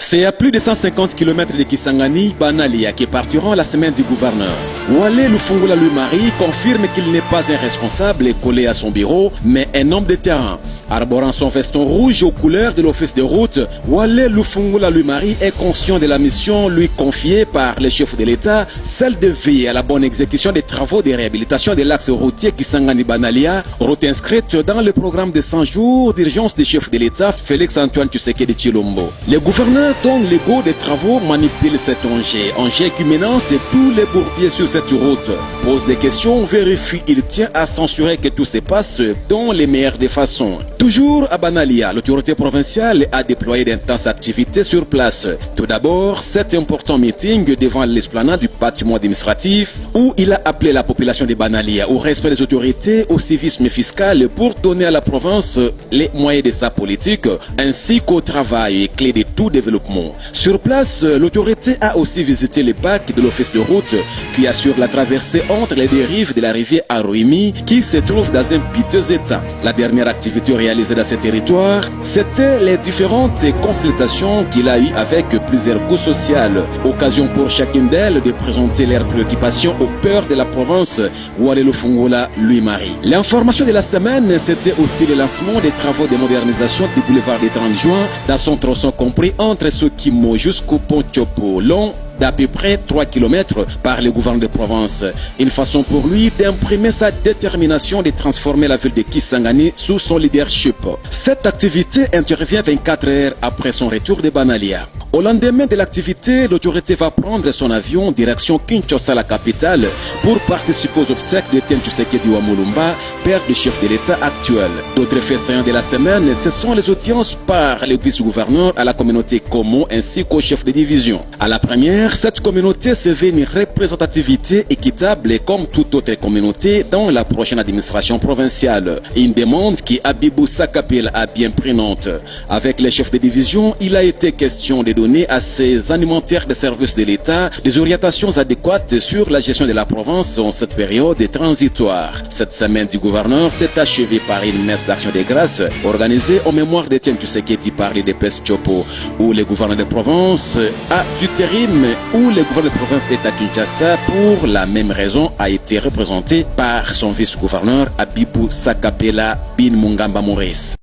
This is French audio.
C'est à plus de 150 km de Kisangani, Banalia qui partiront la semaine du gouverneur. Wale Lufungula Louis-Marie confirme qu'il n'est pas un responsable collé à son bureau, mais un homme de terrain. Arborant son veston rouge aux couleurs de l'office de route, Wale Lufungula Louis-Marie est conscient de la mission lui confiée par les chefs de l'État, celle de veiller à la bonne exécution des travaux de réhabilitation de l'axe routier Kisangani-Banalia, route inscrite dans le programme de 100 jours d'urgence des chefs de l'État Félix-Antoine Tshisekedi Tshilombo. Le gouverneur dont l'ego des travaux manipule cet engin qui menace tous les bourbiers sur cette route. Pose des questions, vérifie, il tient à censurer que tout se passe dans les meilleures des façons. Toujours à Banalia, l'autorité provinciale a déployé d'intenses activités sur place. Tout d'abord, cet important meeting devant l'esplanade du bâtiment administratif où il a appelé la population de Banalia au respect des autorités, au civisme fiscal pour donner à la province les moyens de sa politique ainsi qu'au travail clé de tout développement. Sur place, l'autorité a aussi visité les bacs de l'office de route qui assure la traversée entre les deux rives de la rivière Aruimi qui se trouve dans un piteux état. La dernière activité réalisée dans ce territoire, c'était les différentes consultations qu'il a eues avec plusieurs couches sociales. Occasion pour chacune d'elles de présenter leurs préoccupations aux peurs de la province Wale Lufungula Louis-Marie. L'information de la semaine, c'était aussi le lancement des travaux de modernisation du boulevard des 30 juin dans son tronçon compris entre Sokimo jusqu'au pont Chopo, long d'à peu près 3 km par le gouvernement de province. Une façon pour lui d'imprimer sa détermination de transformer la ville de Kisangani sous son leadership. Cette activité intervient 24 heures après son retour de Banalia. Au lendemain de l'activité, l'autorité va prendre son avion direction Kinshasa, la capitale, pour participer aux obsèques de Etienne Tshisekedi Wamulumba, père du chef de l'État actuel. D'autres faits saillants de la semaine, ce sont les audiences par le vice-gouverneur à la communauté Komo ainsi qu'au chef de division. À la première, cette communauté se veut une représentativité équitable comme toute autre communauté dans la prochaine administration provinciale. Une demande qui Abibou Sakapel a bien pris note. Avec les chefs de division, il a été question de donner à ces animateurs de services de l'État des orientations adéquates sur la gestion de la province en cette période transitoire. Cette semaine du gouverneur s'est achevée par une messe d'action de grâce organisée en mémoire d'Etienne Tshisekedi par les DPS Chopo, où le gouverneur de province a du térim, où le gouverneur de province est à Kinshasa pour la même raison a été représenté par son vice-gouverneur Abibou Sakapela Bin Mungamba Maurice.